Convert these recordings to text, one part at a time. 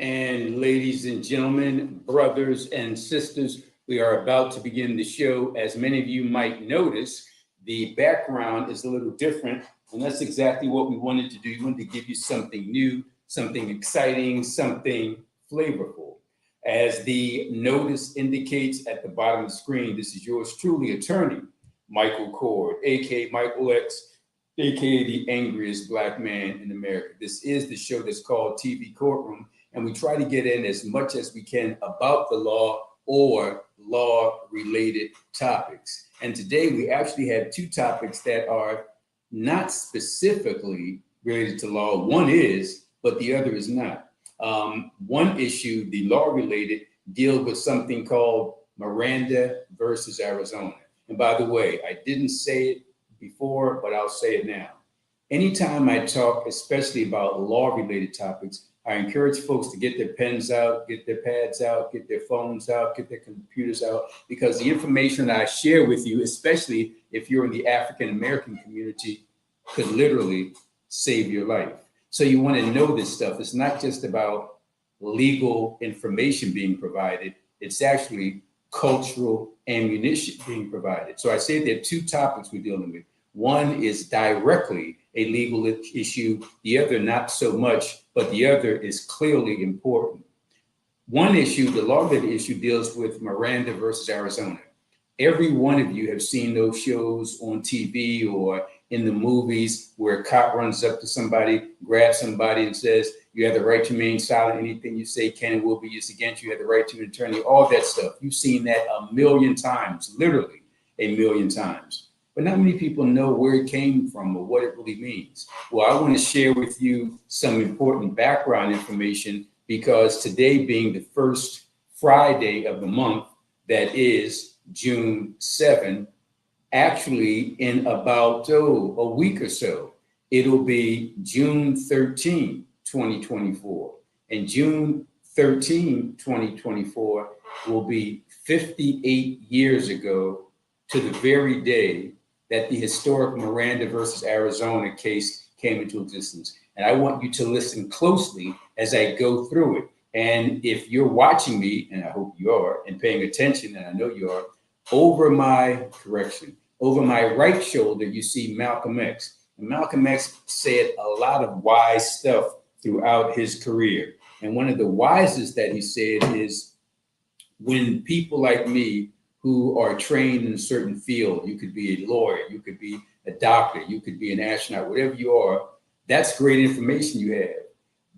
And ladies and gentlemen, brothers and sisters, we are about to begin the show. As many of you might notice, the background is a little different, and that's exactly what we wanted to do. We wanted to give you something new, something exciting, something flavorful. As the notice indicates at the bottom of the screen, this is yours truly, attorney Michael Cord, aka Michael X, aka the angriest black man in America. This is the show that's called TV Courtroom, and we try to get in as much as we can about the law or law-related topics. And today we actually have two topics that are not specifically related to law. One is, but the other is not. One issue, the law-related, deals with something called Miranda versus Arizona. And by the way, I didn't say it before, but I'll say it now. Anytime I talk, especially about law-related topics, I encourage folks to get their pens out, get their pads out, get their phones out, get their computers out, because the information that I share with you, especially if you're in the African-American community, could literally save your life. So you want to know this stuff. It's not just about legal information being provided. It's actually cultural ammunition being provided. So I say there are two topics we're dealing with. One is directly a legal issue, the other not so much, but the other is clearly important. One issue, the law-related issue, deals with Miranda versus Arizona. Every one of you have seen those shows on TV or in the movies where a cop runs up to somebody, grabs somebody and says, you have the right to remain silent. Anything you say can and will be used against you. You have the right to an attorney, all that stuff. You've seen that a million times, literally a million times. But not many people know where it came from or what it really means. Well, I want to share with you some important background information, because today being the first Friday of the month, that is June 7, actually in about a week or so, it'll be June 13, 2024. And June 13, 2024 will be 58 years ago to the very day that the historic Miranda versus Arizona case came into existence. And I want you to listen closely as I go through it. And if you're watching me, and I hope you are, and paying attention, and I know you are, over my right shoulder, you see Malcolm X. And Malcolm X said a lot of wise stuff throughout his career. And one of the wisest that he said is, when people like me who are trained in a certain field, you could be a lawyer, you could be a doctor, you could be an astronaut, whatever you are, that's great information you have.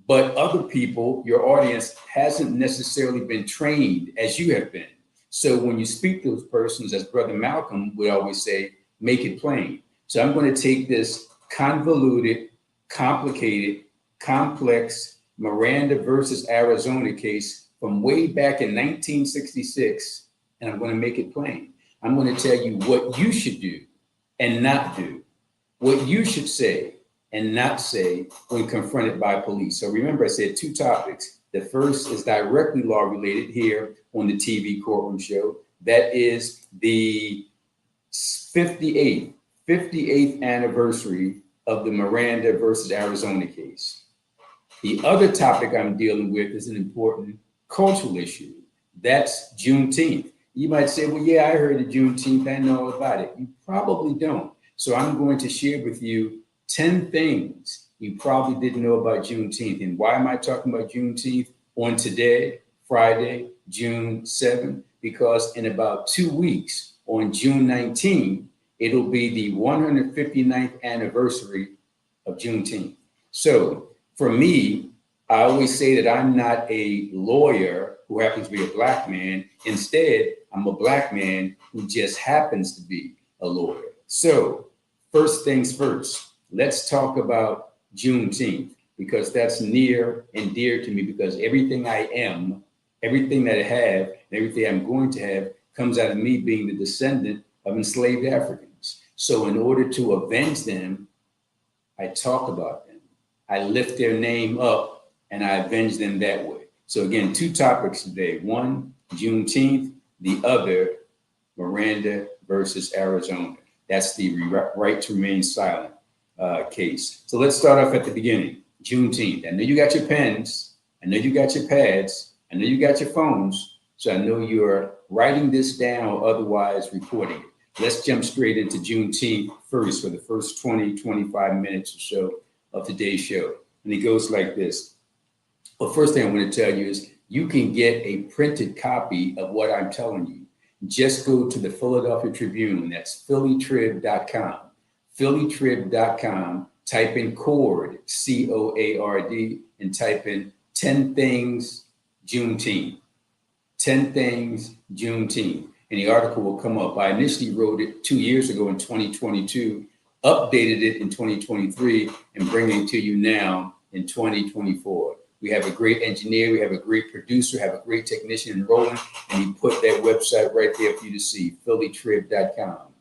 But other people, your audience, hasn't necessarily been trained as you have been. So when you speak to those persons, as Brother Malcolm would always say, make it plain. So I'm going to take this convoluted, complicated, complex Miranda versus Arizona case from way back in 1966, and I'm going to make it plain. I'm going to tell you what you should do and not do, what you should say and not say when confronted by police. So remember, I said two topics. The first is directly law related here on the TV Courtroom show. That is the 58th anniversary of the Miranda versus Arizona case. The other topic I'm dealing with is an important cultural issue. That's Juneteenth. You might say, well, yeah, I heard of Juneteenth. I know about it. You probably don't. So I'm going to share with you 10 things you probably didn't know about Juneteenth. And why am I talking about Juneteenth on today, Friday, June 7th? Because in about 2 weeks, on June 19, it'll be the 159th anniversary of Juneteenth. So for me, I always say that I'm not a lawyer who happens to be a black man. Instead, I'm a black man who just happens to be a lawyer. So first things first, let's talk about Juneteenth, because that's near and dear to me, because everything I am, everything that I have, and everything I'm going to have comes out of me being the descendant of enslaved Africans. So in order to avenge them, I talk about them. I lift their name up and I avenge them that way. So again, two topics today. One, Juneteenth. The other, Miranda versus Arizona. That's the right to remain silent case. So let's start off at the beginning. Juneteenth. I know you got your pens. I know you got your pads. I know you got your phones. So I know you're writing this down or otherwise recording it. Let's jump straight into Juneteenth first for the first 20, 25 minutes or so of today's show. And it goes like this. Well, first thing I want to tell you is you can get a printed copy of what I'm telling you. Just go to the Philadelphia Tribune. That's phillytrib.com. phillytrib.com. Type in CORD, COARD, and type in 10 Things Juneteenth. 10 Things Juneteenth. And the article will come up. I initially wrote it 2 years ago in 2022, updated it in 2023, and bringing it to you now in 2024. We have a great engineer, we have a great producer, have a great technician in Roland, and he put that website right there for you to see, phillytrib.com.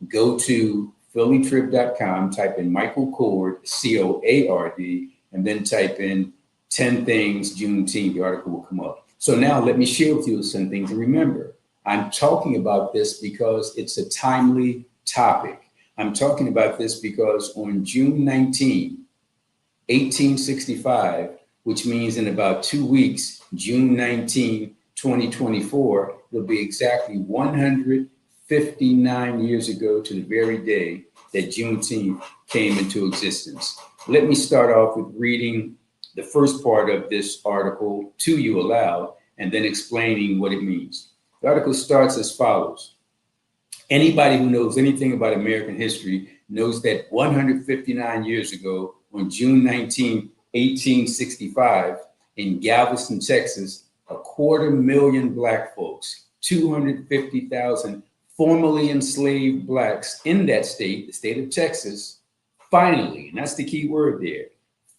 Go to phillytrib.com, type in Michael Cord, COARD, and then type in 10 Things Juneteenth. The article will come up. So now let me share with you some things. And remember, I'm talking about this because it's a timely topic. I'm talking about this because on June 19, 1865, which means in about 2 weeks, June 19, 2024, it'll be exactly 159 years ago to the very day that Juneteenth came into existence. Let me start off with reading the first part of this article to you aloud and then explaining what it means. The article starts as follows. Anybody who knows anything about American history knows that 159 years ago, on June 19, 1865, in Galveston, Texas, 250,000 Black folks, 250,000 formerly enslaved Blacks in that state, the state of Texas, finally, and that's the key word there,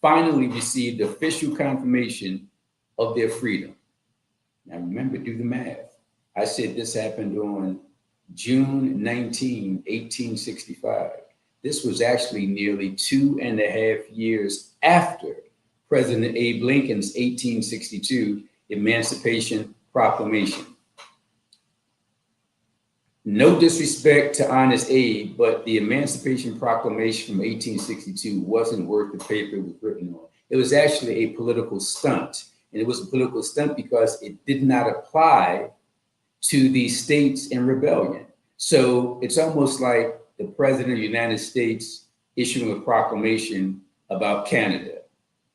finally received official confirmation of their freedom. Now remember, do the math. I said this happened on June 19, 1865. This was actually nearly 2.5 years after President Abe Lincoln's 1862 Emancipation Proclamation. No disrespect to honest Abe, but the Emancipation Proclamation from 1862 wasn't worth the paper it was written on. It was actually a political stunt. And it was a political stunt because it did not apply to the states in rebellion. So it's almost like the president of the United States issuing a proclamation about Canada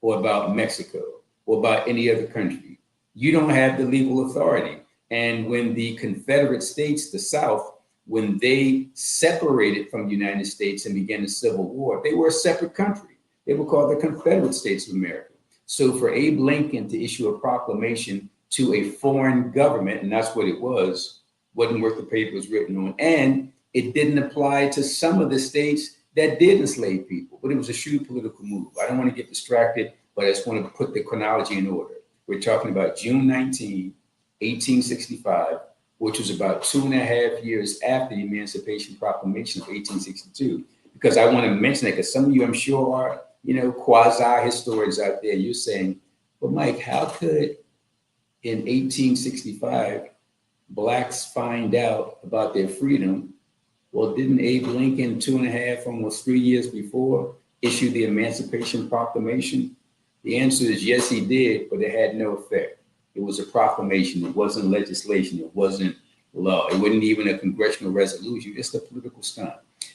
or about Mexico or about any other country. You don't have the legal authority. And when the Confederate States, the South, when they separated from the United States and began the Civil War, they were a separate country. They were called the Confederate States of America. So for Abe Lincoln to issue a proclamation to a foreign government, and that's what it was, wasn't worth the paper it was written on. And it didn't apply to some of the states that did enslave people, but it was a shrewd political move. I don't want to get distracted, but I just want to put the chronology in order. We're talking about June 19, 1865, which was about 2.5 years after the Emancipation Proclamation of 1862. Because I want to mention that because some of you, I'm sure, are, quasi-historians out there. You're saying, well, Mike, how could in 1865 Blacks find out about their freedom? Well, didn't Abe Lincoln 2.5, almost 3 years before, issue the Emancipation Proclamation? The answer is yes, he did, but it had no effect. It was a proclamation. It wasn't legislation. It wasn't law. It wasn't even a congressional resolution. It's a political stunt.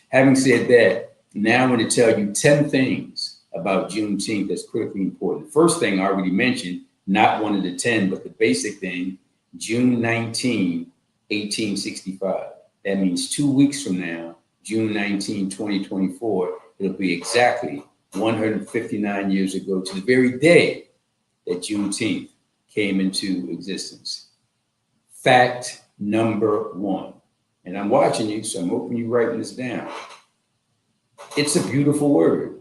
Having said that, now I'm going to tell you 10 things about Juneteenth that's critically important. The first thing I already mentioned, not one of the 10, but the basic thing, June 19, 1865. That means 2 weeks from now, June 19, 2024, it'll be exactly 159 years ago to the very day that Juneteenth came into existence. Fact number one, and I'm watching you, so I'm hoping you're writing this down. It's a beautiful word.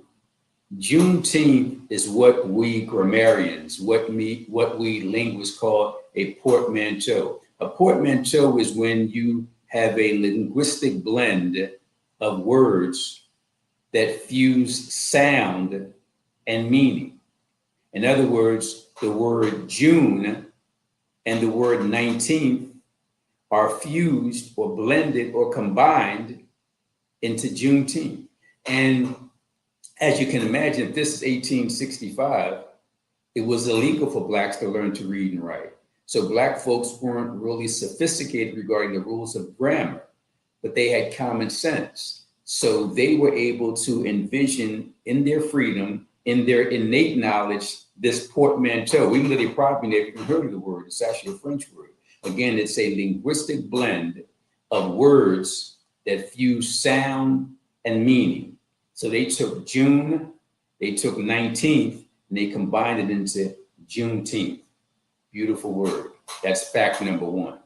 Juneteenth is what we grammarians, what we linguists call a portmanteau. A portmanteau is when you have a linguistic blend of words that fuse sound and meaning. In other words, the word June and the word 19th are fused or blended or combined into Juneteenth. And as you can imagine, if this is 1865, it was illegal for blacks to learn to read and write. So black folks weren't really sophisticated regarding the rules of grammar, but they had common sense. So they were able to envision in their freedom, in their innate knowledge, this portmanteau. Even though they probably never even heard of the word, it's actually a French word. Again, it's a linguistic blend of words that fuse sound and meaning. So they took June, they took 19th, and they combined it into Juneteenth. Beautiful word. That's fact number one.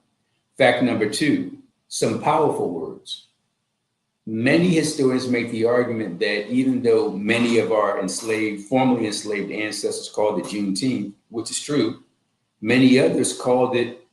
Fact number two, some powerful words. Many historians make the argument that even though many of our formerly enslaved ancestors called it Juneteenth, which is true, many others called it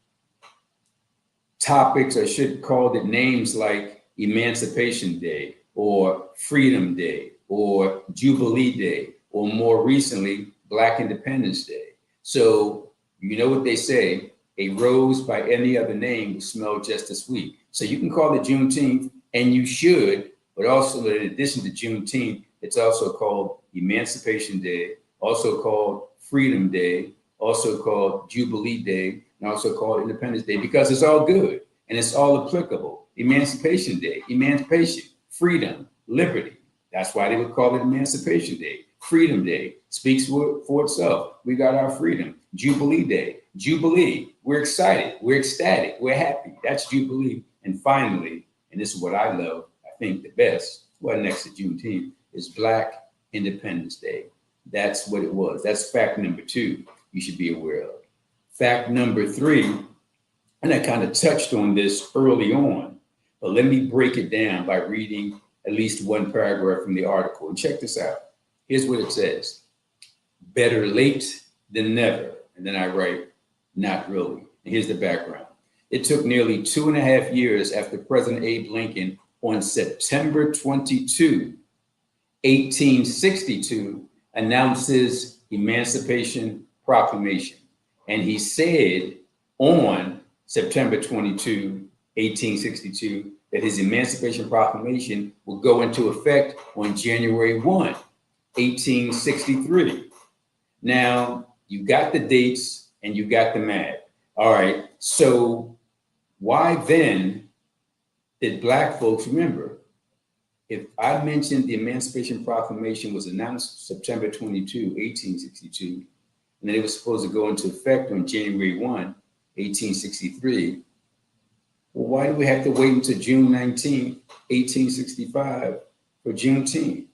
topics or should call it names like Emancipation Day or Freedom Day or Jubilee Day, or more recently, Black Independence Day. So you know what they say, a rose by any other name will smell just as sweet. So you can call it Juneteenth, and you should, but also in addition to Juneteenth, it's also called Emancipation Day, also called Freedom Day, also called Jubilee Day, and also called Independence Day, because it's all good and it's all applicable. Emancipation Day, emancipation, freedom, liberty. That's why they would call it Emancipation Day. Freedom Day speaks for itself. We got our freedom. Jubilee Day, Jubilee. We're excited. We're ecstatic. We're happy. That's Jubilee. And finally, and this is what I love, I think the best, well, next to Juneteenth, is Black Independence Day. That's what it was. That's fact number two you should be aware of. Fact number three, and I kind of touched on this early on, but let me break it down by reading at least one paragraph from the article. And check this out. Here's what it says. Better late than never. And then I write, not really. And here's the background. It took nearly 2.5 years after President Abe Lincoln on September 22, 1862, announced his Emancipation Proclamation. And he said on September 22, 1862, that his Emancipation Proclamation would go into effect on January 1, 1863. Now, you got the dates and you got the math. All right, so why then did Black folks remember? If I mentioned the Emancipation Proclamation was announced September 22, 1862, and then it was supposed to go into effect on January 1, 1863, well, why do we have to wait until June 19, 1865 for Juneteenth?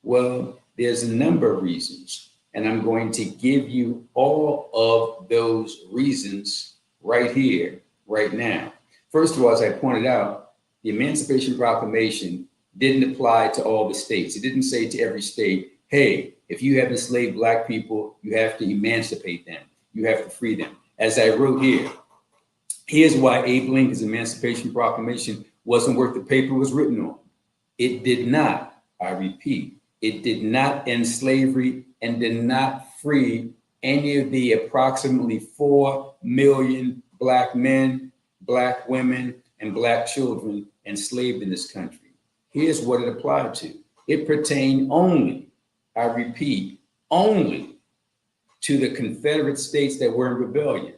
Well, there's a number of reasons, and I'm going to give you all of those reasons right here, right now. First of all, as I pointed out, the Emancipation Proclamation didn't apply to all the states. It didn't say to every state, hey, if you have enslaved Black people, you have to emancipate them. You have to free them. As I wrote here, here's why Abe Lincoln's Emancipation Proclamation wasn't worth the paper it was written on. It did not, I repeat, it did not end slavery and did not free any of the approximately 4 million Black men, Black women, and Black children enslaved in this country. Here's what it applied to. It pertained only, I repeat, only to the Confederate states that were in rebellion.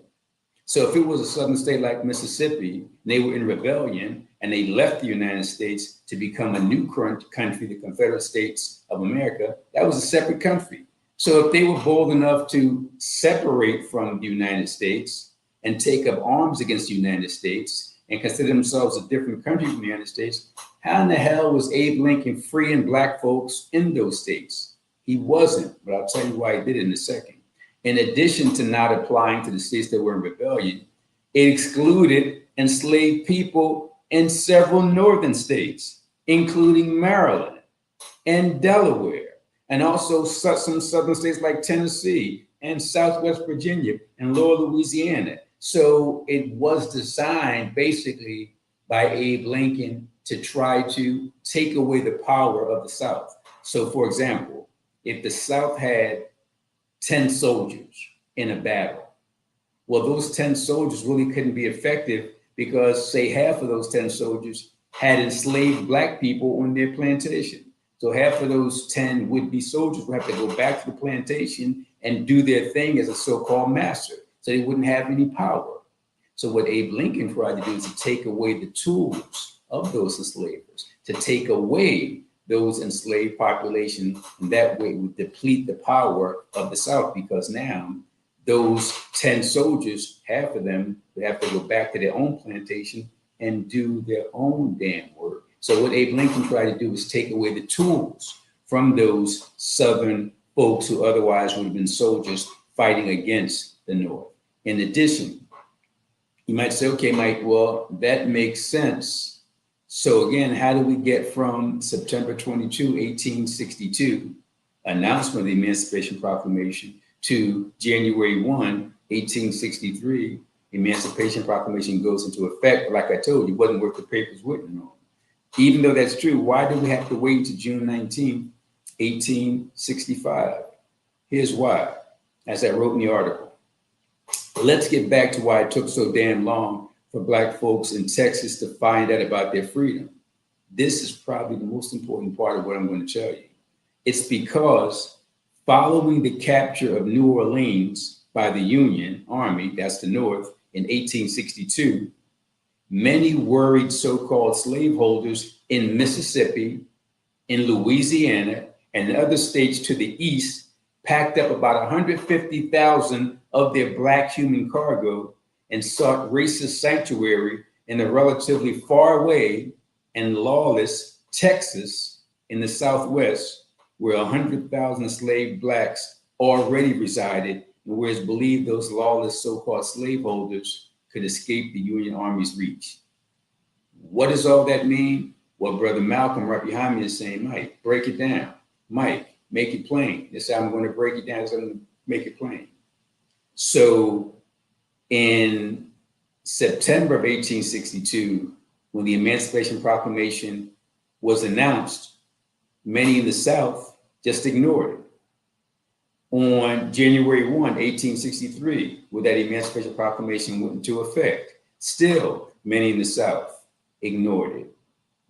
So if it was a southern state like Mississippi, and they were in rebellion and they left the United States to become a new country, the Confederate States of America, that was a separate country. So if they were bold enough to separate from the United States and take up arms against the United States and consider themselves a different country from the United States, how in the hell was Abe Lincoln freeing Black folks in those states? He wasn't, but I'll tell you why he did it in a second. In addition to not applying to the states that were in rebellion, it excluded enslaved people in several northern states, including Maryland and Delaware, and also some southern states like Tennessee and Southwest Virginia and Lower Louisiana. So it was designed basically by Abe Lincoln to try to take away the power of the South. So for example, if the South had 10 soldiers in a battle, well, those 10 soldiers really couldn't be effective because say half of those 10 soldiers had enslaved Black people on their plantation. So half of those 10 would-be soldiers would have to go back to the plantation and do their thing as a so-called master. So they wouldn't have any power. So what Abe Lincoln tried to do is to take away the tools of those enslavers, to take away those enslaved population, and that way would deplete the power of the South, because now those 10 soldiers, half of them would have to go back to their own plantation and do their own damn work. So what Abe Lincoln tried to do was take away the tools from those Southern folks who otherwise would have been soldiers fighting against the North. In addition, you might say, okay, Mike, well, that makes sense. So again, how do we get from September 22, 1862, announcement of the Emancipation Proclamation, to January 1, 1863, Emancipation Proclamation goes into effect? Like I told you, it wasn't worth the paper's written on. Even though that's true, why do we have to wait until June 19, 1865? Here's why, as I wrote in the article. Let's get back to why it took so damn long for Black folks in Texas to find out about their freedom. This is probably the most important part of what I'm going to tell you. It's because following the capture of New Orleans by the Union Army, that's the North, in 1862, many worried so-called slaveholders in Mississippi, in Louisiana, and other states to the east packed up about 150,000 of their Black human cargo and sought racist sanctuary in the relatively far away and lawless Texas in the Southwest, where 100,000 enslaved Blacks already resided, and where it's believed those lawless so-called slaveholders could escape the Union Army's reach. What does all that mean? Well, Brother Malcolm right behind me is saying, Mike, break it down. Mike, make it plain. This is how I'm going to break it down. This is how I'm going to make it plain. So in September of 1862, when the Emancipation Proclamation was announced, many in the South just ignored it. On January 1, 1863, when that Emancipation Proclamation went into effect, still many in the South ignored it.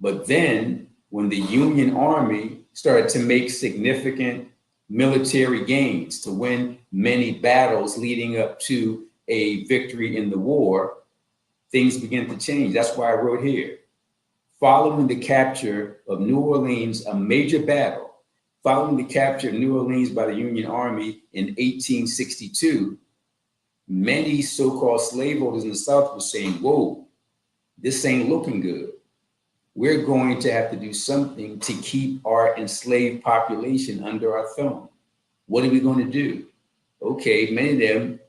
But then when the Union Army started to make significant military gains, to win many battles leading up to a victory in the war, things began to change. That's why I wrote here. Following the capture of New Orleans, a major battle, following the capture of New Orleans by the Union Army in 1862, many so-called slaveholders in the South were saying, whoa, this ain't looking good. We're going to have to do something to keep our enslaved population under our thumb. What are we going to do? Okay, many of them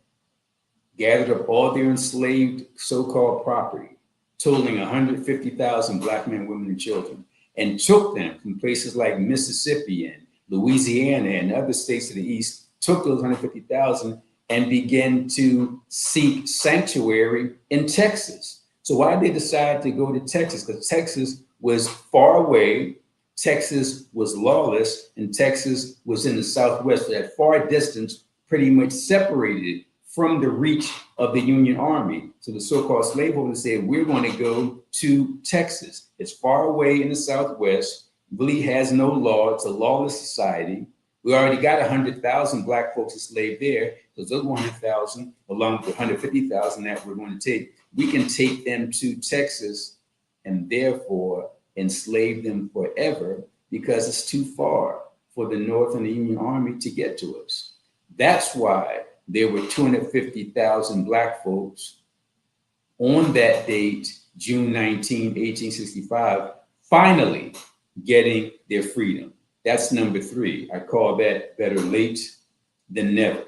gathered up all their enslaved so-called property, totaling 150,000 Black men, women, and children, and took them from places like Mississippi and Louisiana and other states to the east, took those 150,000 and began to seek sanctuary in Texas. So why did they decide to go to Texas? Because Texas was far away, Texas was lawless, and Texas was in the Southwest. So that far distance pretty much separated it from the reach of the Union Army. So the so-called slaveholders said, we're going to go to Texas. It's far away in the Southwest, really has no law. It's a lawless society. We already got 100,000 Black folks enslaved there. So those 100,000, along with 150,000 that we're going to take, we can take them to Texas and therefore enslave them forever, because it's too far for the North and the Union Army to get to us. That's why there were 250,000 Black folks on that date, June 19, 1865, finally getting their freedom. That's number 3. I call that better late than never.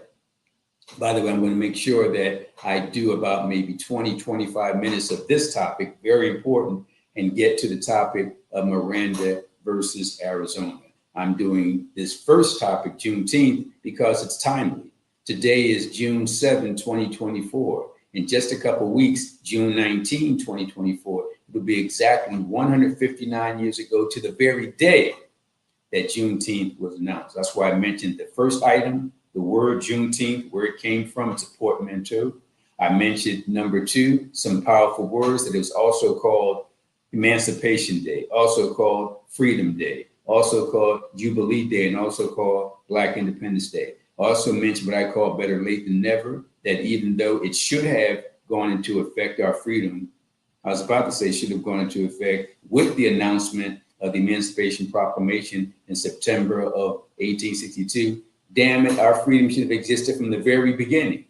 By the way, I'm going to make sure that I do about maybe 20, 25 minutes of this topic, very important, and get to the topic of Miranda versus Arizona. I'm doing this first topic, Juneteenth, because it's timely. Today is June 7, 2024. In just a couple of weeks, June 19, 2024, it'll be exactly 159 years ago to the very day that Juneteenth was announced. That's why I mentioned the first item, the word Juneteenth, where it came from. It's a portmanteau. I mentioned number 2, some powerful words, that it was also called Emancipation Day, also called Freedom Day, also called Jubilee Day, and also called Black Independence Day. Also mentioned what I call better late than never, that even though it should have gone into effect, our freedom, I was about to say should have gone into effect with the announcement of the Emancipation Proclamation in September of 1862. Damn it, our freedom should have existed from the very beginning.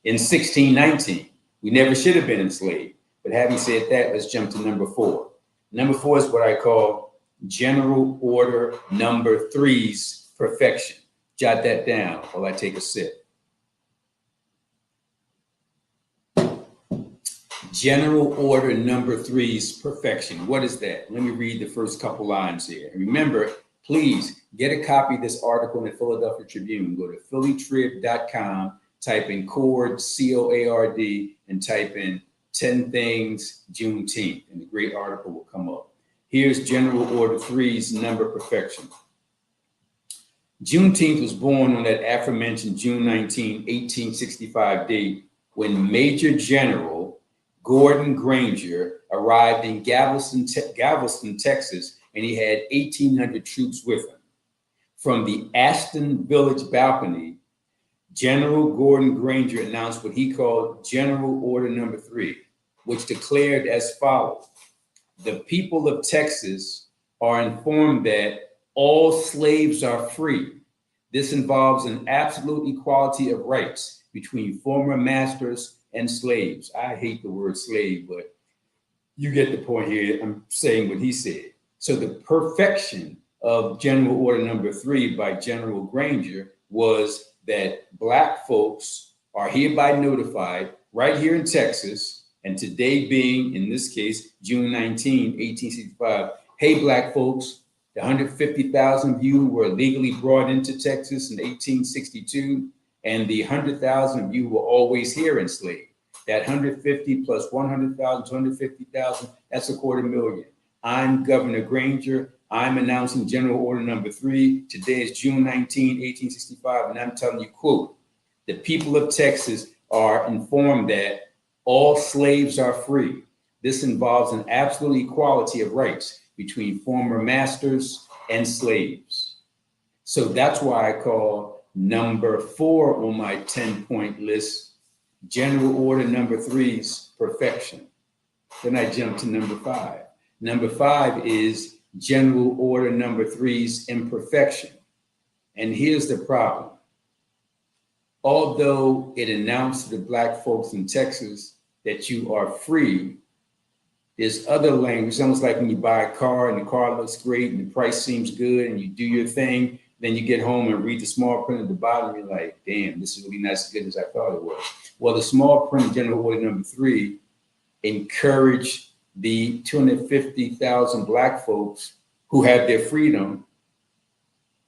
In 1619, we never should have been enslaved. But having said that, let's jump to number 4. Number 4 is what I call General Order Number 3's perfection. Jot that down while I take a sip. General Order Number 3's perfection. What is that? Let me read the first couple lines here. And remember, please get a copy of this article in the Philadelphia Tribune. Go to phillytrib.com, type in CORD, C-O-A-R-D, and type in 10 Things Juneteenth, and the great article will come up. Here's General Order 3's number perfection. Juneteenth was born on that aforementioned June 19, 1865 date, when Major General Gordon Granger arrived in Galveston, Texas, and he had 1,800 troops with him. From the Ashton Village balcony, General Gordon Granger announced what he called General Order Number 3, which declared as follows: the people of Texas are informed that all slaves are free. This involves an absolute equality of rights between former masters and slaves. I hate the word slave, but you get the point here. I'm saying what he said. So the perfection of General Order Number 3 by General Granger was that Black folks are hereby notified right here in Texas, and today being, in this case, June 19, 1865, hey, Black folks, the 150,000 of you were legally brought into Texas in 1862, and the 100,000 of you were always here enslaved. That 150 plus 100,000, 250,000, that's 250,000. I'm Governor Granger. I'm announcing General Order Number 3. Today is June 19, 1865, and I'm telling you, quote, the people of Texas are informed that all slaves are free. This involves an absolute equality of rights between former masters and slaves. So that's why I call number 4 on my 10-point list General Order Number 3's perfection. Then I jump to number 5. Number 5 is General Order Number 3's imperfection. And here's the problem. Although it announced to the Black folks in Texas that you are free, there's other language. Almost like when you buy a car and the car looks great and the price seems good and you do your thing, then you get home and read the small print at the bottom, you're like, damn, this is really not as good as I thought it was. Well, the small print of General Order Number 3 encouraged the 250,000 Black folks who have their freedom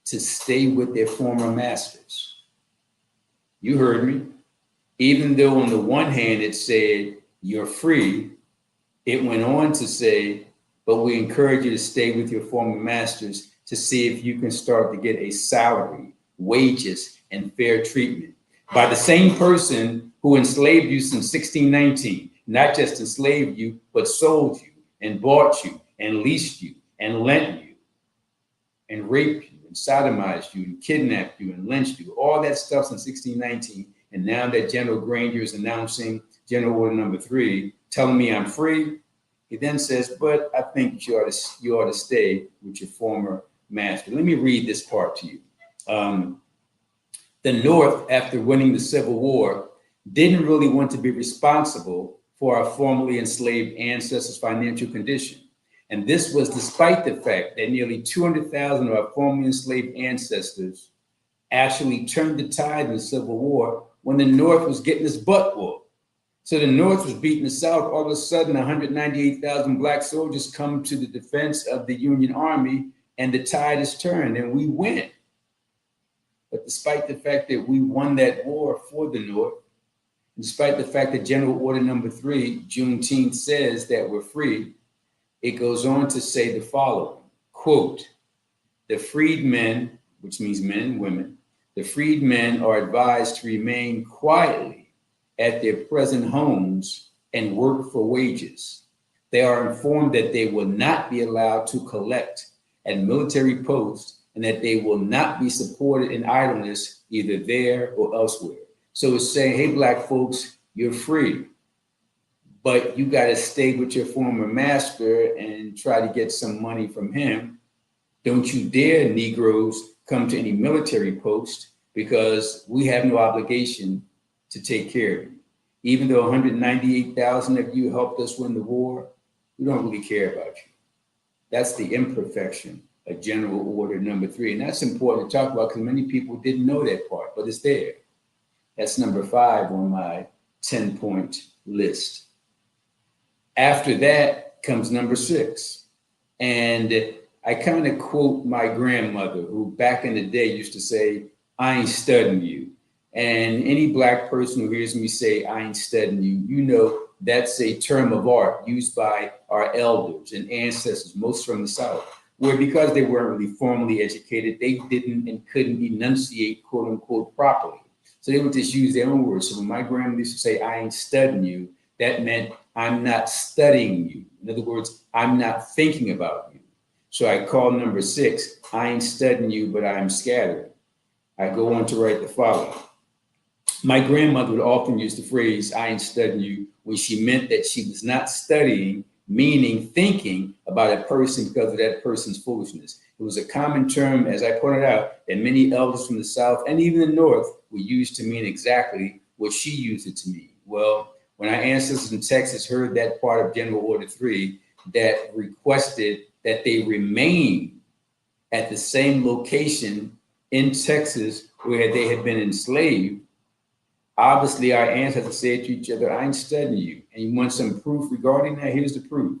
to stay with their former masters. You heard me. Even though on the one hand it said you're free, it went on to say, but we encourage you to stay with your former masters to see if you can start to get a salary, wages, and fair treatment by the same person who enslaved you since 1619, not just enslaved you, but sold you and bought you and leased you and lent you and raped you and sodomized you and kidnapped you and lynched you, all that stuff since 1619. And now that General Granger is announcing General Order Number 3, telling me I'm free, he then says, but I think you ought to stay with your former master. Let me read this part to you. The North, after winning the Civil War, didn't really want to be responsible for our formerly enslaved ancestors' financial condition. And this was despite the fact that nearly 200,000 of our formerly enslaved ancestors actually turned the tide in the Civil War when the North was getting its butt whooped. So the North was beating the South. All of a sudden, 198,000 Black soldiers come to the defense of the Union Army, and the tide is turned, and we win. But despite the fact that we won that war for the North, despite the fact that General Order Number 3, Juneteenth, says that we're free, it goes on to say the following, quote, the freedmen, which means men and women, the freedmen are advised to remain quietly at their present homes and work for wages. They are informed that they will not be allowed to collect at military posts and that they will not be supported in idleness either there or elsewhere. So it's saying, hey, Black folks, you're free, but you got to stay with your former master and try to get some money from him. Don't you dare, Negroes, come to any military post because we have no obligation to take care of you. Even though 198,000 of you helped us win the war, we don't really care about you. That's the imperfection of General Order number 3. And that's important to talk about because many people didn't know that part, but it's there. That's number 5 on my 10-point list. After that comes number 6. And I kind of quote my grandmother, who back in the day used to say, I ain't studying you. And any Black person who hears me say, I ain't studying you, you know that's a term of art used by our elders and ancestors, most from the South, where because they weren't really formally educated, they didn't and couldn't enunciate, quote unquote, properly. So they would just use their own words. So when my grandmother used to say, I ain't studying you, that meant I'm not studying you. In other words, I'm not thinking about you. So I call number 6, I ain't studying you, but I'm scattering. I go on to write the following. My grandmother would often use the phrase, I ain't studying you, when she meant that she was not studying, meaning thinking about a person because of that person's foolishness. It was a common term, as I pointed out, that many elders from the South and even the North would use to mean exactly what she used it to mean. Well, when our ancestors in Texas heard that part of General Order 3 that requested that they remain at the same location in Texas where they had been enslaved, obviously our ancestors said to each other, I ain't studying you. And you want some proof regarding that? Here's the proof.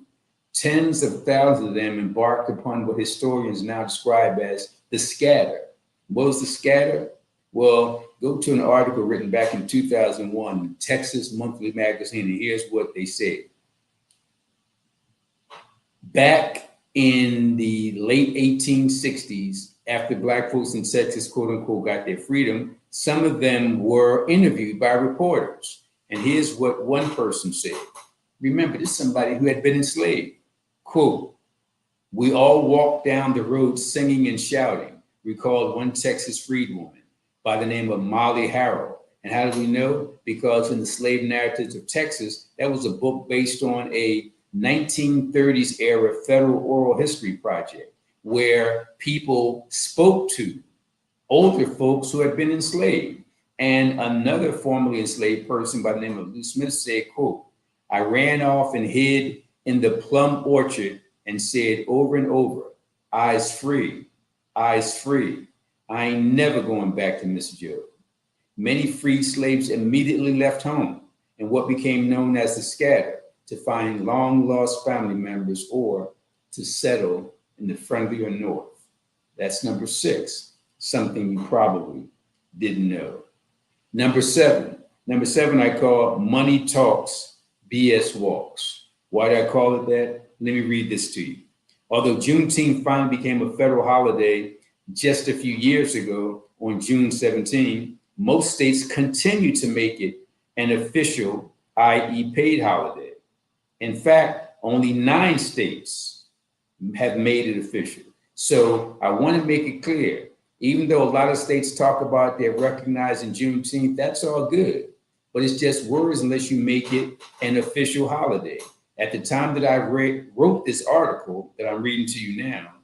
Tens of thousands of them embarked upon what historians now describe as the scatter. What was the scatter? Well, go to an article written back in 2001, Texas Monthly Magazine, and here's what they said. Back in the late 1860s, after Black folks in Texas, quote unquote, got their freedom, some of them were interviewed by reporters. And here's what one person said. Remember, this is somebody who had been enslaved. Quote, we all walked down the road singing and shouting, recalled one Texas freedwoman by the name of Molly Harrell. And how do we know? Because in the Slave Narratives of Texas, that was a book based on a 1930s era federal oral history project where people spoke to older folks who had been enslaved. And another formerly enslaved person by the name of Lou Smith said, quote, I ran off and hid in the plum orchard and said over and over, eyes free, eyes free. I ain't never going back to Miss Joe. Many freed slaves immediately left home in what became known as the scatter to find long lost family members or to settle in the friendlier North. That's number 6, something you probably didn't know. Number 7 I call Money Talks, BS Walks. Why do I call it that? Let me read this to you. Although Juneteenth finally became a federal holiday just a few years ago on June 17, most states continue to make it an official, i.e. paid holiday. In fact, only 9 states have made it official. So I want to make it clear, even though a lot of states talk about they're recognizing Juneteenth, that's all good. But it's just words unless you make it an official holiday. At the time that I wrote this article that I'm reading to you now,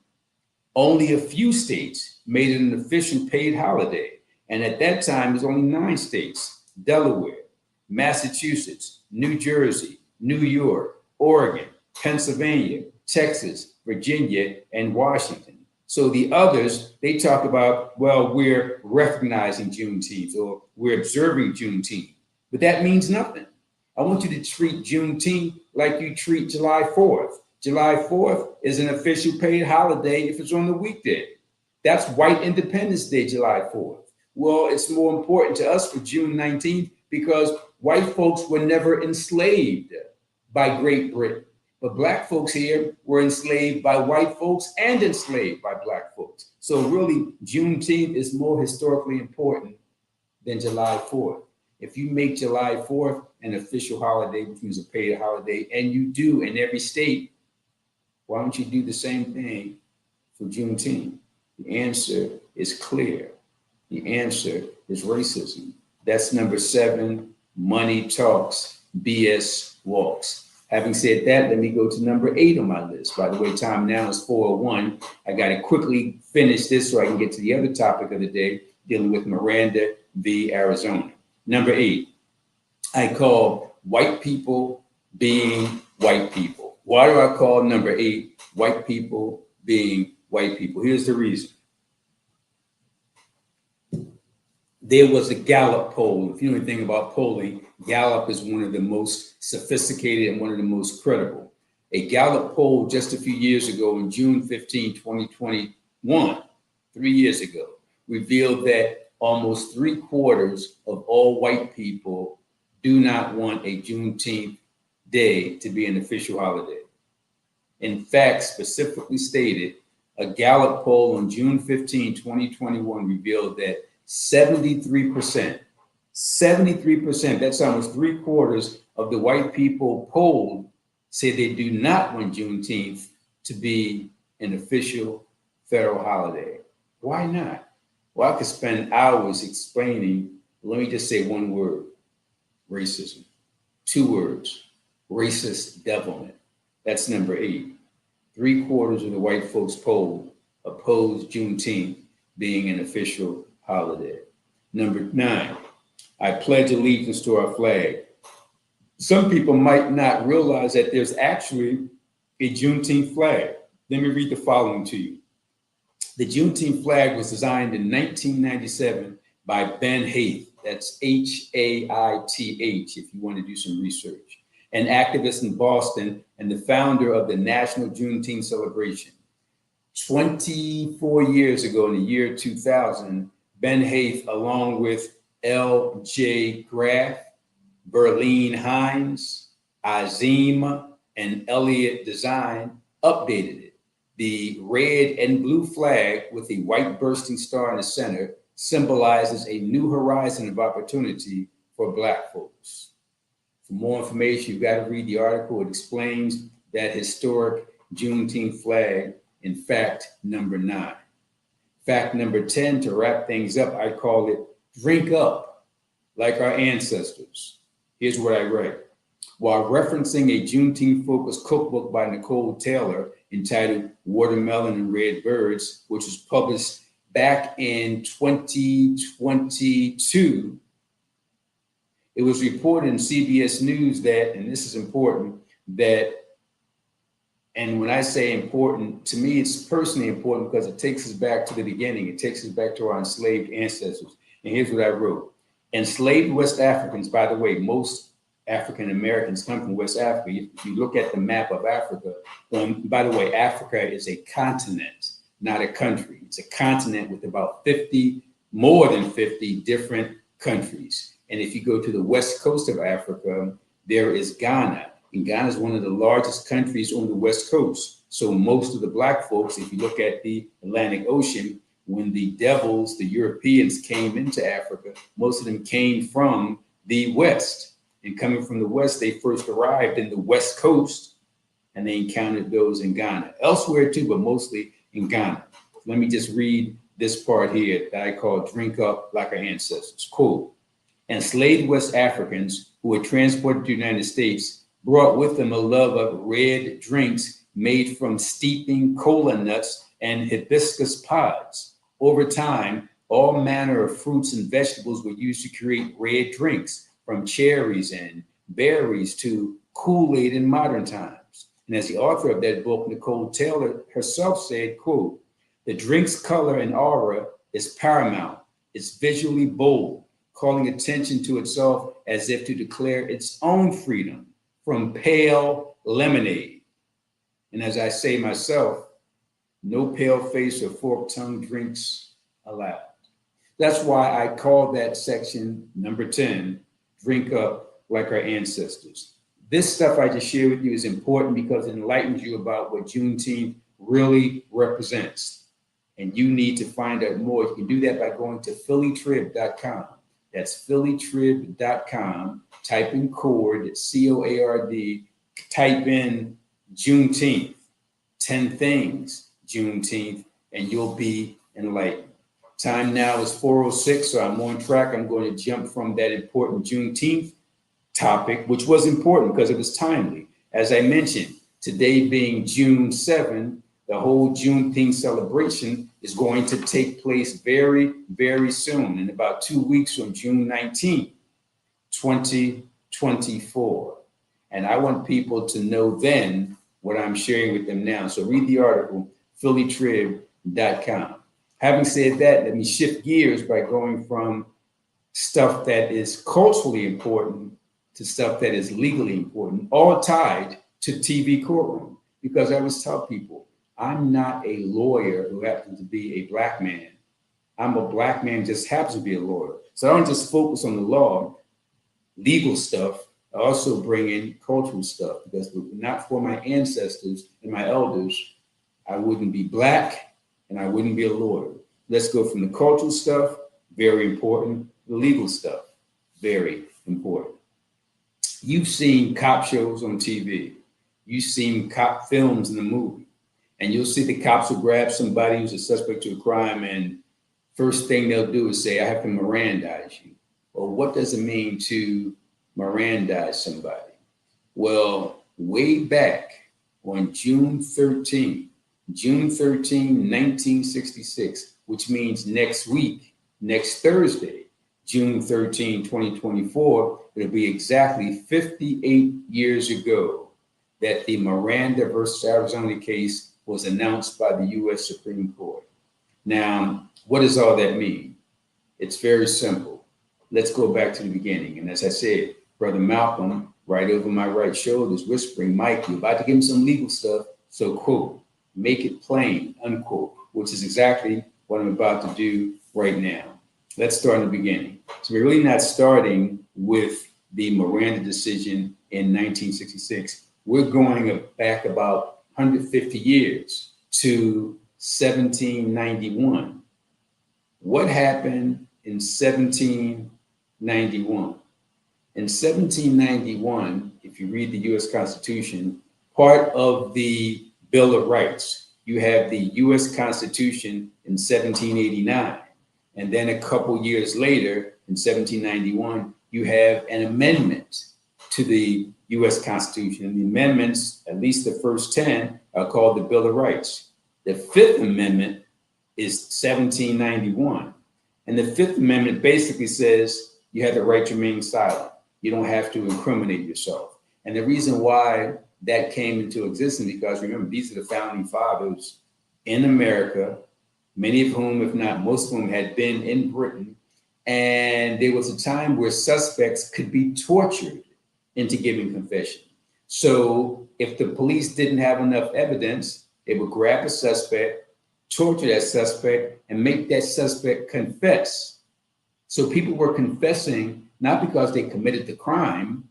only a few states made it an official paid holiday. And at that time, there's only 9 states: Delaware, Massachusetts, New Jersey, New York, Oregon, Pennsylvania, Texas, Virginia, and Washington. So the others, they talk about, well, we're recognizing Juneteenth or we're observing Juneteenth, but that means nothing. I want you to treat Juneteenth like you treat July 4th. July 4th is an official paid holiday if it's on the weekday. That's White Independence Day, July 4th. Well, it's more important to us for June 19th because white folks were never enslaved by Great Britain. But Black folks here were enslaved by white folks and enslaved by Black folks. So really, Juneteenth is more historically important than July 4th. If you make July 4th an official holiday, which means a paid holiday, and you do in every state, why don't you do the same thing for Juneteenth? The answer is clear. The answer is racism. That's number 7, money talks, BS walks. Having said that, let me go to number 8 on my list. By the way, time now is 4:01. I got to quickly finish this so I can get to the other topic of the day, dealing with Miranda v. Arizona. Number 8, I call white people being white people. Why do I call number 8 white people being white people? Here's the reason. There was a Gallup poll. If you know anything about polling, Gallup is one of the most sophisticated and one of the most credible. A Gallup poll just a few years ago, on June 15, 2021, 3 years ago, revealed that almost 3/4 of all white people do not want a Juneteenth day to be an official holiday. In fact, specifically stated, a Gallup poll on June 15, 2021 revealed that 73%, that's almost 3/4 of the white people polled, say they do not want Juneteenth to be an official federal holiday. Why not? Well, I could spend hours explaining. Let me just say one word: racism. 2 words: racist devilment. That's number 8. 3/4 of the white folks polled oppose Juneteenth being an official holiday. Number 9, I pledge allegiance to our flag. Some people might not realize that there's actually a Juneteenth flag. Let me read the following to you. The Juneteenth flag was designed in 1997 by Ben Haith. That's Haith, if you want to do some research. An activist in Boston and the founder of the National Juneteenth Celebration. 24 years ago, in the year 2000, Ben Haith, along with L.J. Graff, Berlin Hines, Azim, and Elliott Design, updated it. The red and blue flag with a white bursting star in the center symbolizes a new horizon of opportunity for Black folks. For more information, you've got to read the article. It explains that historic Juneteenth flag in fact number 9. Fact number 10, to wrap things up, I call it drink up like our ancestors. Here's what I write. While referencing a Juneteenth-focused cookbook by Nicole Taylor entitled Watermelon and Red Birds, which was published back in 2022, it was reported in CBS News that, and this is important, that, and when I say important, to me, it's personally important because it takes us back to the beginning. It takes us back to our enslaved ancestors. And here's what I wrote. Enslaved West Africans, by the way, most African Americans come from West Africa. If you look at the map of Africa, by the way, Africa is a continent, not a country. It's a continent with about more than 50 different countries. And if you go to the west coast of Africa, there is Ghana. And Ghana is one of the largest countries on the West Coast. So most of the Black folks, if you look at the Atlantic Ocean, when the devils, the Europeans, came into Africa, most of them came from the West. And coming from the West, they first arrived in the West Coast, and they encountered those in Ghana. Elsewhere too, but mostly in Ghana. Let me just read this part here that I call drink up like our ancestors. Quote, enslaved West Africans who were transported to the United States brought with them a love of red drinks made from steeping cola nuts and hibiscus pods. Over time, all manner of fruits and vegetables were used to create red drinks, from cherries and berries to Kool-Aid in modern times. And as the author of that book, Nicole Taylor herself said, quote, the drink's color and aura is paramount. It's visually bold, calling attention to itself as if to declare its own freedom from pale lemonade. And as I say myself, no pale face or forked tongue drinks allowed. That's why I call that section number 10, drink up like our ancestors. This stuff I just shared with you is important because it enlightens you about what Juneteenth really represents. And you need to find out more. You can do that by going to phillytrib.com. That's phillytrib.com. Type in CORD, COARD, type in Juneteenth, 10 things Juneteenth and you'll be enlightened. Time now is 4:06, so I'm on track. I'm going to jump from that important Juneteenth topic, which was important because it was timely. As I mentioned, today being June 7, the whole Juneteenth celebration is going to take place very, very soon, in about 2 weeks from June 19th, 2024. And I want people to know then what I'm sharing with them now. So read the article, phillytrib.com. Having said that, let me shift gears by going from stuff that is culturally important to stuff that is legally important, all tied to TV Courtroom. Because I always tell people, I'm not a lawyer who happens to be a Black man. I'm a Black man who just happens to be a lawyer. So I don't just focus on the law, legal stuff. I also bring in cultural stuff, because if not for my ancestors and my elders, I wouldn't be Black and I wouldn't be a lawyer. Let's go from the cultural stuff, very important, the legal stuff, very important. You've seen cop shows on TV. You've seen cop films in the movie. And you'll see the cops will grab somebody who's a suspect to a crime, and first thing they'll do is say, I have to Mirandize you. Well, what does it mean to Mirandize somebody? Well, way back on June 13, 1966, which means next week, next Thursday, June 13, 2024, it'll be exactly 58 years ago that the Miranda versus Arizona case was announced by the U.S. Supreme Court. Now, what does all that mean? It's very simple. Let's go back to the beginning. And as I said, Brother Malcolm, right over my right shoulder, is whispering, Mike, you're about to give him some legal stuff. So, quote, make it plain, unquote, which is exactly what I'm about to do right now. Let's start in the beginning. So we're really not starting with the Miranda decision in 1966. We're going back about 150 years to 1791. What happened in 1791? In 1791, if you read the US Constitution, part of the Bill of Rights, you have the US Constitution in 1789. And then a couple years later, in 1791, you have an amendment to the US Constitution. And the amendments, at least the first 10, are called the Bill of Rights. The Fifth Amendment is 1791. And the Fifth Amendment basically says you have the right to remain silent. You don't have to incriminate yourself. And the reason why that came into existence, because remember, these are the founding fathers in America, many of whom, if not most of whom, had been in Britain. And there was a time where suspects could be tortured into giving confession. So if the police didn't have enough evidence, they would grab a suspect, torture that suspect, and make that suspect confess. So people were confessing not because they committed the crime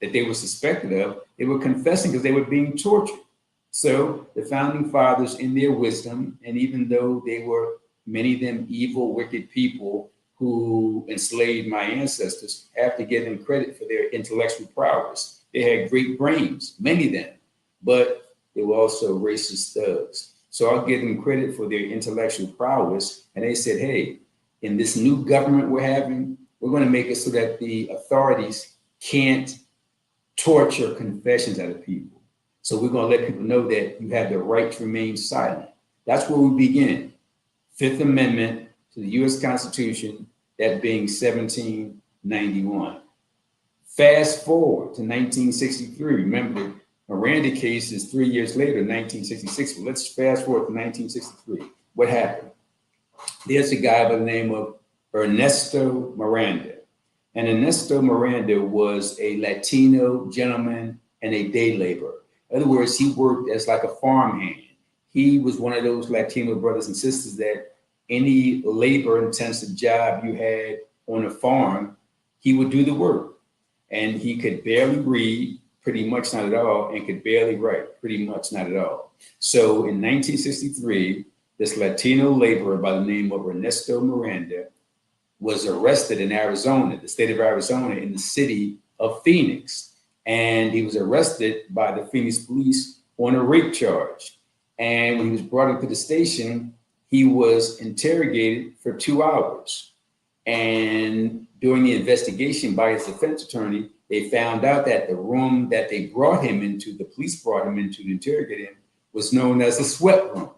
that they were suspected of, they were confessing because they were being tortured. So the founding fathers, in their wisdom, and even though they were, many of them, evil, wicked people who enslaved my ancestors, have to give them credit for their intellectual prowess. They had great brains, many of them, but they were also racist thugs. So I'll give them credit for their intellectual prowess. And they said, hey, in this new government we're having, we're going to make it so that the authorities can't torture confessions out of people. So we're going to let people know that you have the right to remain silent. That's where we begin. Fifth Amendment to the US Constitution, that being 1791. Fast forward to 1963. Remember, the Miranda case is 3 years later, 1966. But let's fast forward to 1963. What happened? There's a guy by the name of Ernesto Miranda. And Ernesto Miranda was a Latino gentleman and a day laborer. In other words, he worked as like a farmhand. He was one of those Latino brothers and sisters that any labor-intensive job you had on a farm, he would do the work. And he could barely read, pretty much not at all, and could barely write, pretty much not at all. So in 1963, this Latino laborer by the name of Ernesto Miranda was arrested in Arizona, the state of Arizona, in the city of Phoenix. And he was arrested by the Phoenix police on a rape charge. And when he was brought into the station, he was interrogated for 2 hours. And during the investigation by his defense attorney, they found out that the room that they brought him into, the police brought him into to interrogate him, was known as the sweat room.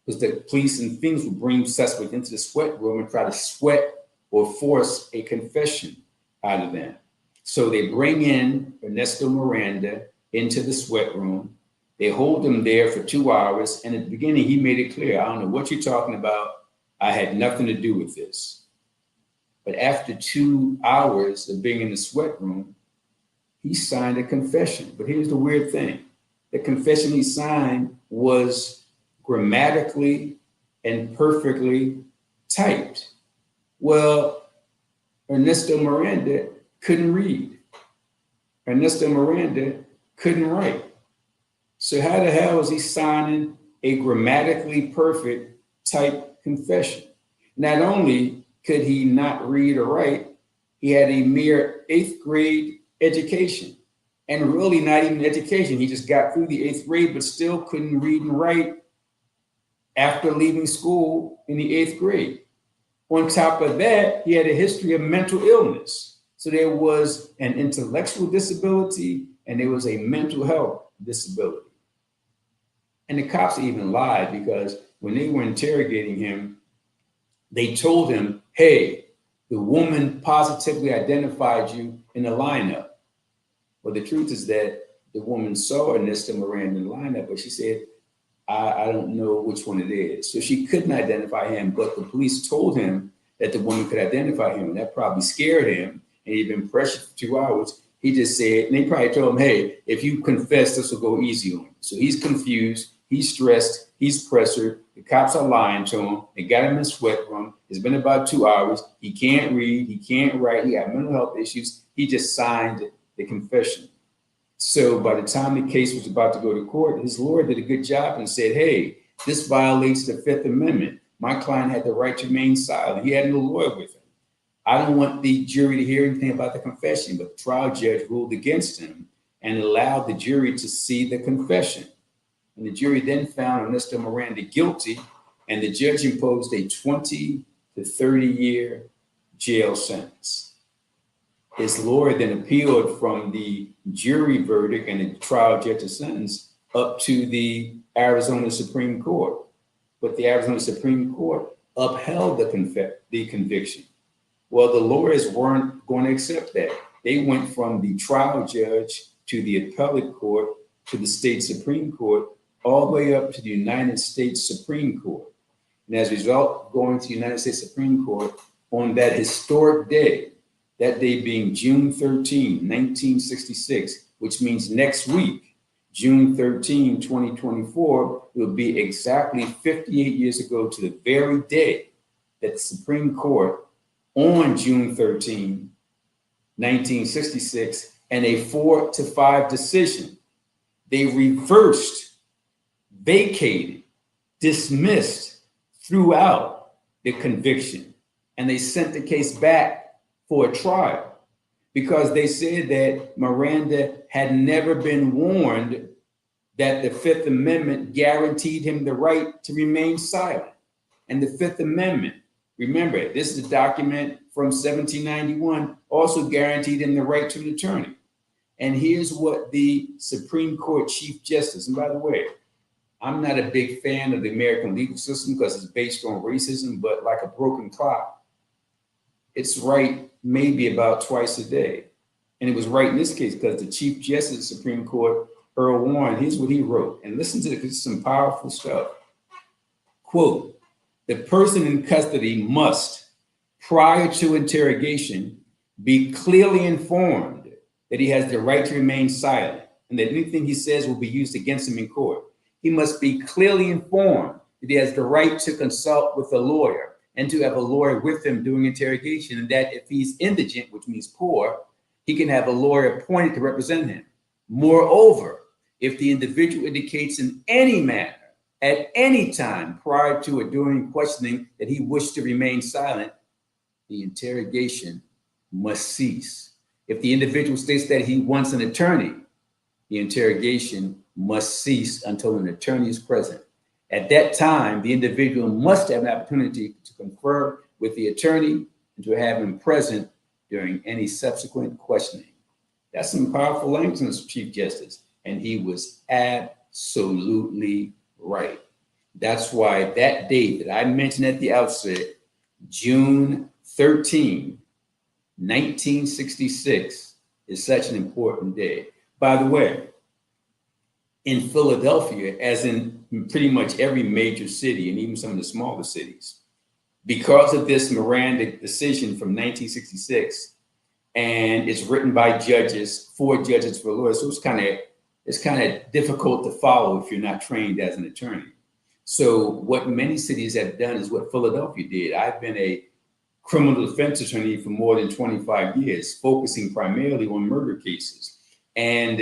Because the police and things would bring suspects into the sweat room and try to sweat or force a confession out of them. So they bring in Ernesto Miranda into the sweat room. They hold him there for 2 hours. And at the beginning, he made it clear, I don't know what you're talking about. I had nothing to do with this. But after 2 hours of being in the sweat room, he signed a confession. But here's the weird thing. The confession he signed was grammatically and perfectly typed. Well, Ernesto Miranda couldn't read. Ernesto Miranda couldn't write. So how the hell is he signing a grammatically perfect typed confession? Not only could he not read or write, he had a mere 8th grade education. And really not even education. He just got through the 8th grade, but still couldn't read and write after leaving school in the 8th grade. On top of that, he had a history of mental illness. So there was an intellectual disability and there was a mental health disability. And the cops even lied because when they were interrogating him, they told him, hey, the woman positively identified you in the lineup. Well, the truth is that the woman saw Ernesto Miranda in the lineup, but she said, I don't know which one it is. So she couldn't identify him, but the police told him that the woman could identify him. And that probably scared him. And he'd been pressured for 2 hours. He just said, and they probably told him, hey, if you confess, this will go easy on you. So he's confused, he's stressed, he's pressured. The cops are lying to him. They got him in the sweat room. It's been about 2 hours. He can't read, he can't write, he got mental health issues. He just signed the confession. So by the time the case was about to go to court, his lawyer did a good job and said, hey, this violates the 5th Amendment. My client had the right to remain silent. He had no lawyer with him. I don't want the jury to hear anything about the confession, but the trial judge ruled against him and allowed the jury to see the confession. And the jury then found Ernesto Miranda guilty, and the judge imposed a 20 to 30-year jail sentence. His lawyer then appealed from the jury verdict and the trial judge's sentence up to the Arizona Supreme Court. But the Arizona Supreme Court upheld the conviction. Well, the lawyers weren't going to accept that. They went from the trial judge to the appellate court to the state Supreme Court, all the way up to the United States Supreme Court. And as a result, going to the United States Supreme Court on that historic day, that day being June 13, 1966, which means next week, June 13, 2024, it will be exactly 58 years ago to the very day that the Supreme Court on June 13, 1966, and a 4-5 decision, they reversed, vacated, dismissed, threw out the conviction, and they sent the case back for a trial because they said that Miranda had never been warned that the 5th Amendment guaranteed him the right to remain silent. And the 5th Amendment, remember, this is a document from 1791, also guaranteed him the right to an attorney. And here's what the Supreme Court Chief Justice, and by the way, I'm not a big fan of the American legal system because it's based on racism, but like a broken clock, it's right maybe about twice a day. And it was right in this case because the Chief Justice of the Supreme Court, Earl Warren, here's what he wrote. And listen to this, some powerful stuff. Quote, the person in custody must, prior to interrogation, be clearly informed that he has the right to remain silent and that anything he says will be used against him in court. He must be clearly informed that he has the right to consult with a lawyer and to have a lawyer with him during interrogation, and that if he's indigent, which means poor, he can have a lawyer appointed to represent him. Moreover, if the individual indicates in any manner, at any time prior to or during questioning that he wished to remain silent, the interrogation must cease. If the individual states that he wants an attorney, the interrogation must cease until an attorney is present. At that time, the individual must have an opportunity to confer with the attorney and to have him present during any subsequent questioning. That's some powerful language, Mr. Chief Justice, and he was absolutely right. That's why that date that I mentioned at the outset, June 13, 1966, is such an important day. By the way, in Philadelphia, as in pretty much every major city and even some of the smaller cities, because of this Miranda decision from 1966, and it's written by judges, 4 judges for lawyers, so it's kind of difficult to follow if you're not trained as an attorney. So what many cities have done is what Philadelphia did. I've been a criminal defense attorney for more than 25 years, focusing primarily on murder cases. And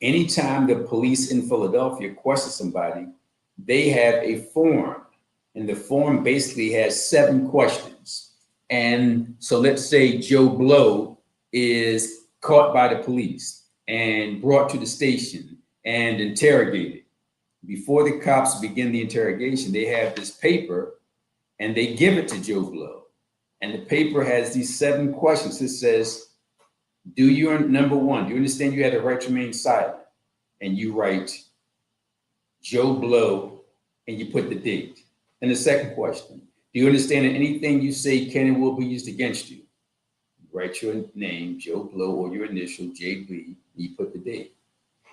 anytime the police in Philadelphia question somebody, they have a form, and the form basically has 7 questions. And so let's say Joe Blow is caught by the police and brought to the station and interrogated. Before the cops begin the interrogation, they have this paper and they give it to Joe Blow. And the paper has these 7 questions. It says, number 1, do you understand you have the right to remain silent? And you write Joe Blow and you put the date. And the second question, do you understand that anything you say can and will be used against you? You write your name, Joe Blow, or your initial, JB, and you put the date.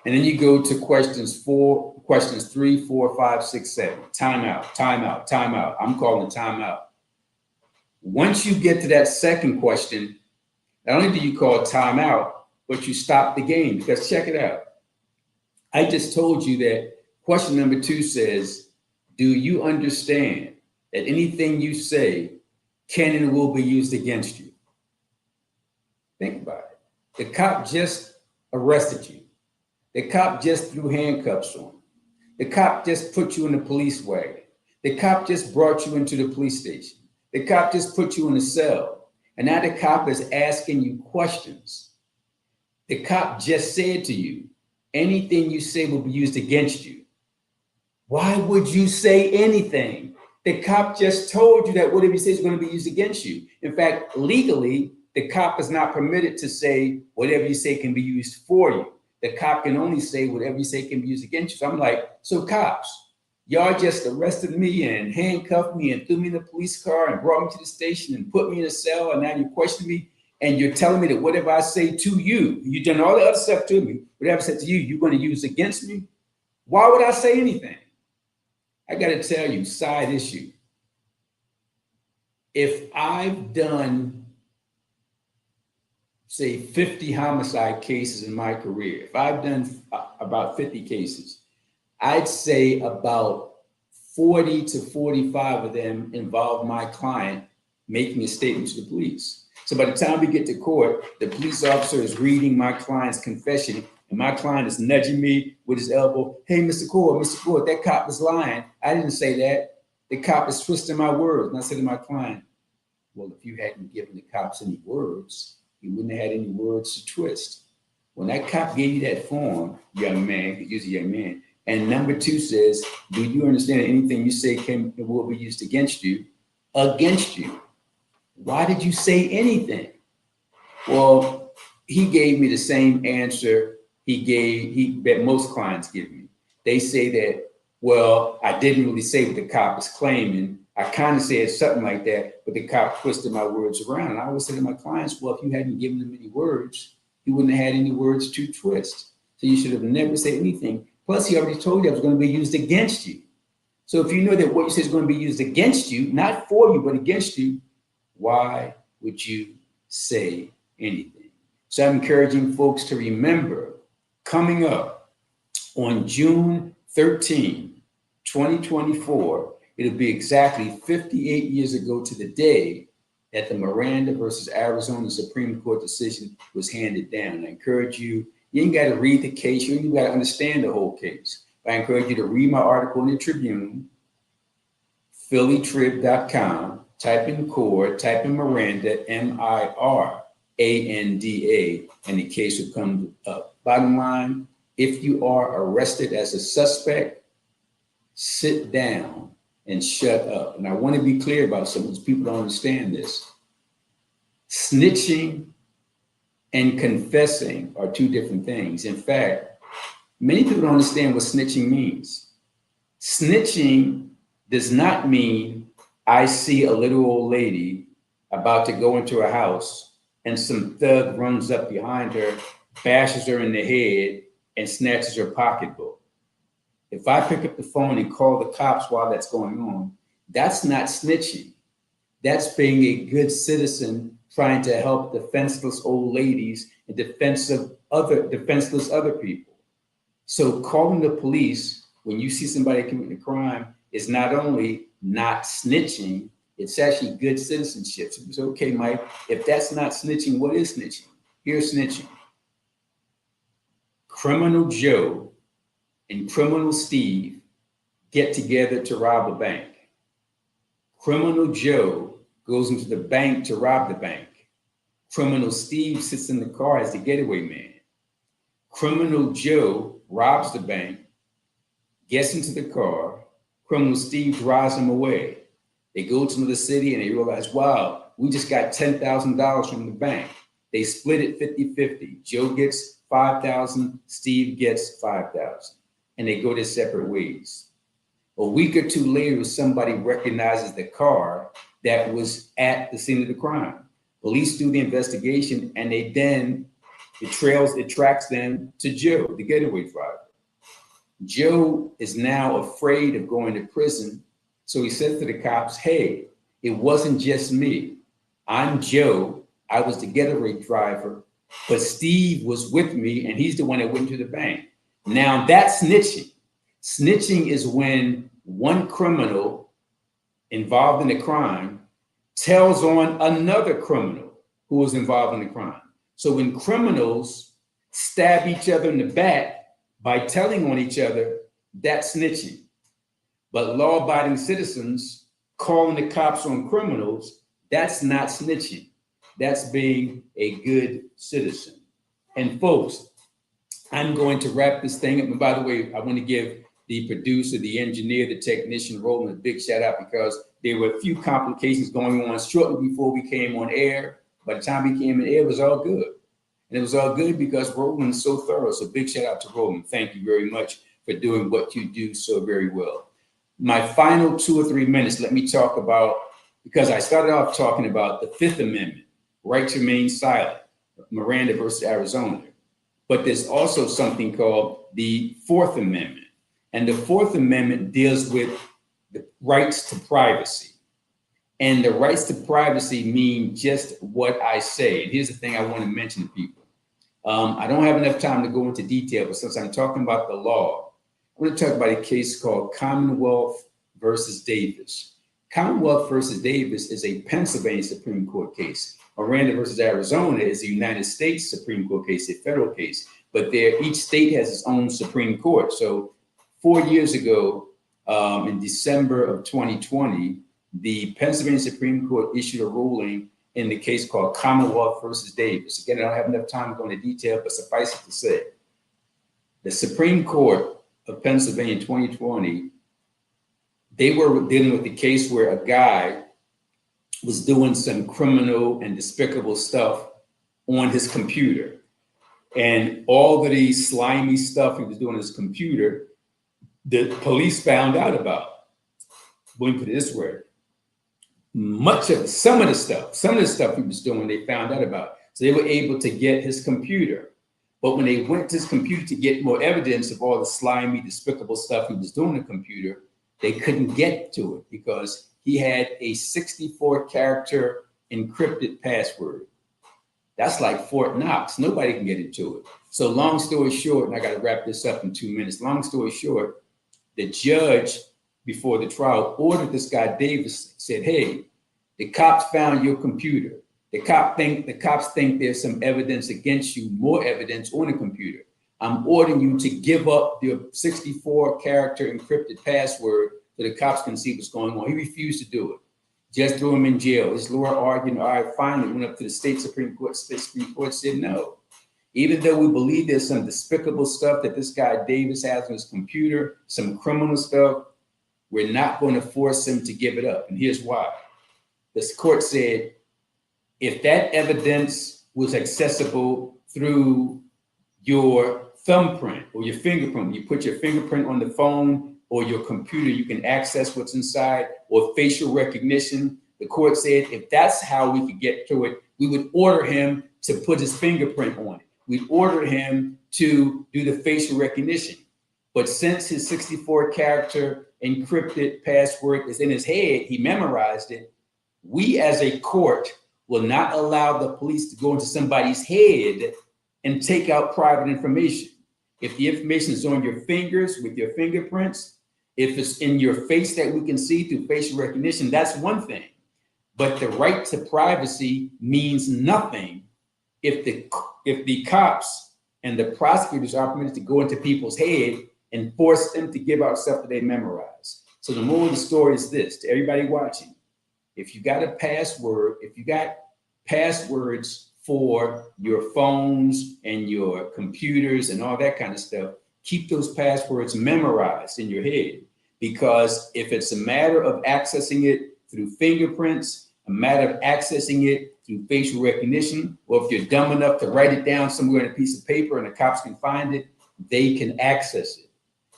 And then you go to questions 3, 4, 5, 6, 7. Time out, time out, time out. I'm calling it time out. Once you get to that second question, not only do you call time out, but you stop the game, because check it out. I just told you that question number 2 says, do you understand that anything you say can and will be used against you? Think about it. The cop just arrested you. The cop just threw handcuffs on. The cop just put you in the police wagon. The cop just brought you into the police station. The cop just put you in a cell. And now the cop is asking you questions. The cop just said to you, anything you say will be used against you. Why would you say anything? The cop just told you that whatever you say is going to be used against you. In fact, legally, the cop is not permitted to say whatever you say can be used for you. The cop can only say whatever you say can be used against you. So I'm like, so cops, y'all just arrested me and handcuffed me and threw me in the police car and brought me to the station and put me in a cell, and now you're questioning me and you're telling me that whatever I say to you, you've done all the other stuff to me, whatever I said to you, you're going to use against me? Why would I say anything? I got to tell you, side issue. If I've done, say, 50 homicide cases in my career, if I've done about 50 cases, I'd say about 40 to 45 of them involve my client making a statement to the police. So by the time we get to court, the police officer is reading my client's confession, and my client is nudging me with his elbow. Hey, Mr. Court, that cop is lying. I didn't say that. The cop is twisting my words. And I said to my client, well, if you hadn't given the cops any words, you wouldn't have had any words to twist. When that cop gave you that form, young man, because you're a young man, and number 2 says, do you understand that anything you say can and will be used against you? Against you. Why did you say anything? Well, he gave me the same answer that most clients give me. They say that, well, I didn't really say what the cop is claiming. I kind of said something like that, but the cop twisted my words around. And I always say to my clients, well, if you hadn't given them any words, you wouldn't have had any words to twist. So you should have never said anything. Plus, he already told you it was going to be used against you. So if you know that what you say is going to be used against you, not for you, but against you, why would you say anything? So I'm encouraging folks to remember, coming up on June 13, 2024, it'll be exactly 58 years ago to the day that the Miranda versus Arizona Supreme Court decision was handed down. I encourage you, you ain't got to read the case, you ain't got to understand the whole case. I encourage you to read my article in the Tribune, phillytrib.com, type in court, type in Miranda, Miranda, and the case will come up. Bottom line, if you are arrested as a suspect, sit down and shut up. And I want to be clear about something because people don't understand this. Snitching and confessing are two different things. In fact, many people don't understand what snitching means. Snitching does not mean I see a little old lady about to go into a house and some thug runs up behind her, bashes her in the head, and snatches her pocketbook. If I pick up the phone and call the cops while that's going on, that's not snitching. That's being a good citizen trying to help defenseless old ladies and defenseless other people. So calling the police when you see somebody committing a crime is not only not snitching, it's actually good citizenship. So it's okay, Mike, if that's not snitching, what is snitching? Here's snitching. Criminal Joe and Criminal Steve get together to rob a bank. Criminal Joe goes into the bank to rob the bank. Criminal Steve sits in the car as the getaway man. Criminal Joe robs the bank, gets into the car. Criminal Steve drives him away. They go to the city and they realize, wow, we just got $10,000 from the bank. They split it 50-50. Joe gets $5,000, Steve gets $5,000. And they go their separate ways. A week or two later, somebody recognizes the car that was at the scene of the crime. Police do the investigation and it tracks them to Joe, the getaway driver. Joe is now afraid of going to prison. So he says to the cops, hey, it wasn't just me. I'm Joe. I was the getaway driver, but Steve was with me and he's the one that went to the bank. Now that's snitching. Snitching is when one criminal involved in the crime tells on another criminal who was involved in the crime. So when criminals stab each other in the back by telling on each other, that's snitching. But law-abiding citizens calling the cops on criminals, that's not snitching. That's being a good citizen. And folks, I'm going to wrap this thing up. And by the way, I want to give the producer, the engineer, the technician, Roland, a big shout out because there were a few complications going on shortly before we came on air. By the time we came on air, it was all good. And it was all good because Roland is so thorough. So big shout out to Roland. Thank you very much for doing what you do so very well. My final 2 or 3 minutes, let me talk about, because I started off talking about the Fifth Amendment, right to remain silent, Miranda versus Arizona. But there's also something called the Fourth Amendment. And the Fourth Amendment deals with the rights to privacy. And the rights to privacy mean just what I say. And here's the thing I want to mention to people. I don't have enough time to go into detail, but since I'm talking about the law, I want to talk about a case called Commonwealth versus Davis. Commonwealth versus Davis is a Pennsylvania Supreme Court case. Miranda versus Arizona is a United States Supreme Court case, a federal case, but each state has its own Supreme Court. So 4 years ago, in December of 2020, the Pennsylvania Supreme Court issued a ruling in the case called Commonwealth versus Davis. Again, I don't have enough time to go into detail, but suffice it to say, the Supreme Court of Pennsylvania in 2020, they were dealing with the case where a guy was doing some criminal and despicable stuff on his computer. And all of the slimy stuff he was doing on his computer, the police found out about. Let me put it this way. Some of the stuff he was doing, they found out about. So they were able to get his computer. But when they went to his computer to get more evidence of all the slimy, despicable stuff he was doing on the computer, they couldn't get to it because he had a 64-character encrypted password. That's like Fort Knox. Nobody can get into it. So long story short, and I got to wrap this up in 2 minutes. Long story short, the judge before the trial ordered this guy Davis, said, hey, the cops found your computer. The cops think there's some evidence against you, more evidence on the computer. I'm ordering you to give up your 64-character encrypted password so the cops can see what's going on. He refused to do it. Just threw him in jail. His lawyer argued, all right, finally went up to the state Supreme Court. State Supreme Court said no. Even though we believe there's some despicable stuff that this guy Davis has on his computer, some criminal stuff, we're not going to force him to give it up. And here's why. This court said, if that evidence was accessible through your thumbprint or your fingerprint, you put your fingerprint on the phone or your computer, you can access what's inside, or facial recognition. The court said, if that's how we could get to it, we would order him to put his fingerprint on it. We'd order him to do the facial recognition. But since his 64-character encrypted password is in his head, he memorized it, we as a court will not allow the police to go into somebody's head and take out private information. If the information is on your fingers with your fingerprints, if it's in your face that we can see through facial recognition, that's one thing. But the right to privacy means nothing if the cops and the prosecutors are permitted to go into people's head and force them to give out stuff that they memorize. So the moral of the story is this, to everybody watching: if you got a password, if you got passwords for your phones and your computers and all that kind of stuff, keep those passwords memorized in your head. Because if it's a matter of accessing it through fingerprints, a matter of accessing it through facial recognition, or if you're dumb enough to write it down somewhere on a piece of paper and the cops can find it, they can access it.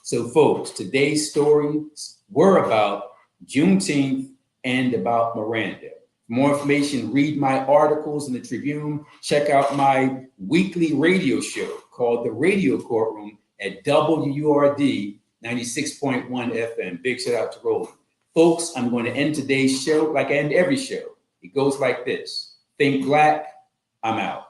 So folks, today's stories were about Juneteenth and about Miranda. For more information, read my articles in the Tribune. Check out my weekly radio show called The Radio Courtroom at WURD 96.1 FM. Big shout out to Roland. Folks, I'm going to end today's show like I end every show. It goes like this: think black, I'm out.